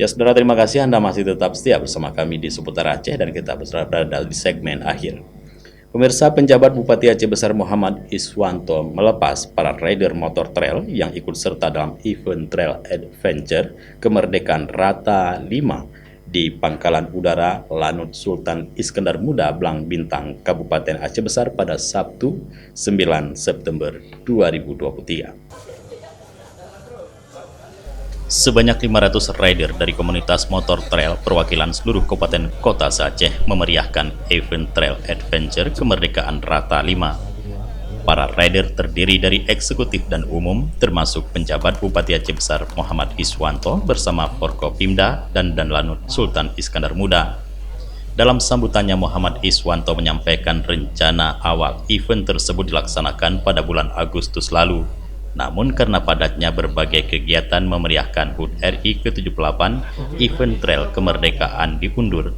Ya saudara, terima kasih Anda masih tetap setia bersama kami di seputar Aceh dan kita berada di segmen akhir. Pemirsa, penjabat Bupati Aceh Besar Muhammad Iswanto melepas para rider motor trail yang ikut serta dalam event Trail Adventure Kemerdekaan Rata 5 di Pangkalan Udara Lanut Sultan Iskandar Muda, Blang Bintang, Kabupaten Aceh Besar pada Sabtu 9 September 2023. Sebanyak 500 rider dari komunitas motor trail perwakilan seluruh kabupaten kota se-Aceh memeriahkan event Trail Adventure Kemerdekaan Rata 5. Para rider terdiri dari eksekutif dan umum, termasuk penjabat Bupati Aceh Besar Muhammad Iswanto bersama Forkopimda dan Lanut Sultan Iskandar Muda. Dalam sambutannya, Muhammad Iswanto menyampaikan rencana awal event tersebut dilaksanakan pada bulan Agustus lalu. Namun karena padatnya berbagai kegiatan memeriahkan HUT RI ke-78, event Trail Kemerdekaan diundur.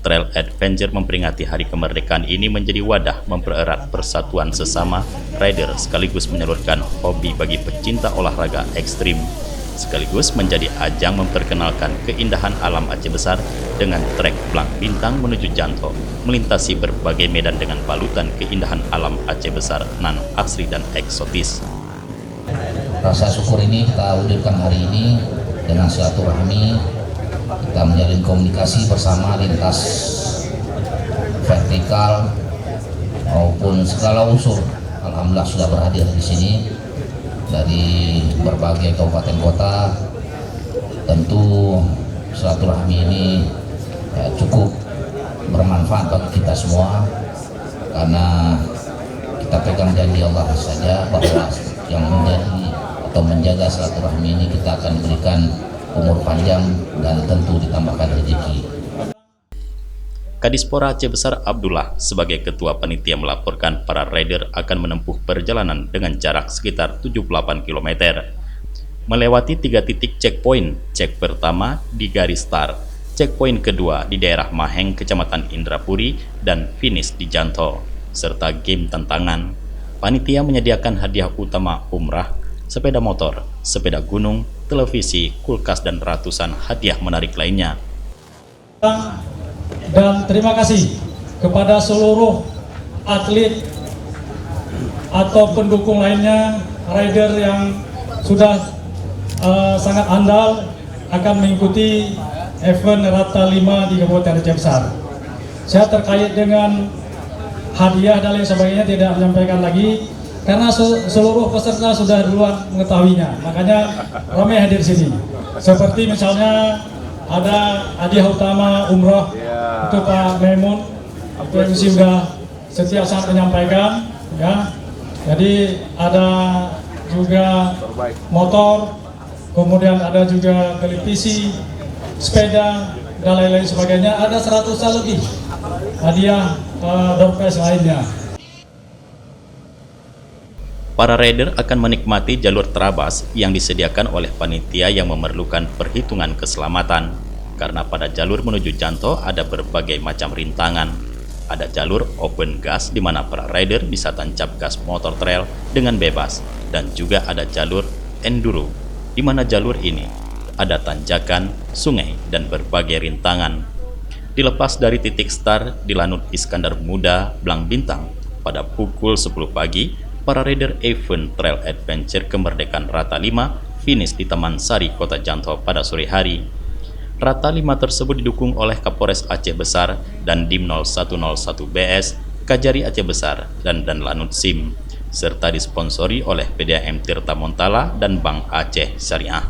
Trail Adventure memperingati Hari Kemerdekaan ini menjadi wadah mempererat persatuan sesama rider sekaligus menyalurkan hobi bagi pecinta olahraga ekstrim, sekaligus menjadi ajang memperkenalkan keindahan alam Aceh Besar dengan trek Blang Bintang menuju Janto, melintasi berbagai medan dengan balutan keindahan alam Aceh Besar nan asri dan eksotis. Rasa syukur ini kita wujudkan hari ini dengan silaturahmi, kita menjalin komunikasi bersama lintas vertikal maupun segala unsur. Alhamdulillah sudah berhadir di sini dari berbagai kabupaten kota. Tentu silaturahmi ini cukup bermanfaat bagi kita semua karena kita pegang janji Allah saja bahwa yang menjaga silaturahmi ini kita akan berikan umur panjang dan tentu ditambahkan rezeki. Kadispora Aceh Besar Abdullah sebagai ketua panitia melaporkan para rider akan menempuh perjalanan dengan jarak sekitar 78 km. Melewati 3 titik checkpoint, cek pertama di Garis Star, checkpoint kedua di daerah Maheng, Kecamatan Indrapuri, dan finish di Janto, serta game tantangan. Panitia menyediakan hadiah utama umrah, sepeda motor, sepeda gunung, televisi, kulkas, dan ratusan hadiah menarik lainnya. Dan terima kasih kepada seluruh atlet atau pendukung lainnya, rider yang sudah sangat andal akan mengikuti event Rata 5 di Kabupaten Aceh Besar. Saya terkait dengan hadiah dan lain sebagainya tidak menyampaikan lagi karena seluruh peserta sudah duluan mengetahuinya, makanya ramai hadir sini. Seperti misalnya ada hadiah utama umroh untuk Pak Maimun, yang sudah setiap saat menyampaikan, ya. Jadi ada juga motor, kemudian ada juga televisi, sepeda dan lain-lain sebagainya. Ada 100 lebih hadiah door prize lainnya. Para rider akan menikmati jalur terabas yang disediakan oleh panitia yang memerlukan perhitungan keselamatan. Karena pada jalur menuju Janto ada berbagai macam rintangan. Ada jalur open gas di mana para rider bisa tancap gas motor trail dengan bebas. Dan juga ada jalur enduro, di mana jalur ini ada tanjakan, sungai, dan berbagai rintangan. Dilepas dari titik start di Lanut Iskandar Muda, Blang Bintang, pada pukul 10 pagi, para rider event Trail Adventure Kemerdekaan Rata 5 finish di Taman Sari, Kota Janto pada sore hari. Rata 5 tersebut didukung oleh Kapolres Aceh Besar dan Dim 0101 BS, Kajari Aceh Besar, dan Lanut SIM, serta disponsori oleh PDAM Tirta Montala dan Bank Aceh Syariah.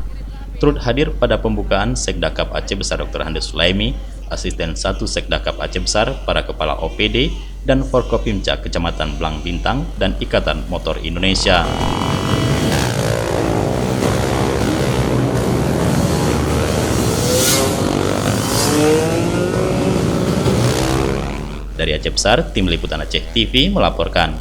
Turut hadir pada pembukaan Sekdakap Aceh Besar Dr. Handes Sulaimi, Asisten 1 Sekdakap Aceh Besar, para kepala OPD, dan Forkopimda Kecamatan Blang Bintang dan Ikatan Motor Indonesia. Dari Aceh Besar, Tim Liputan Aceh TV melaporkan.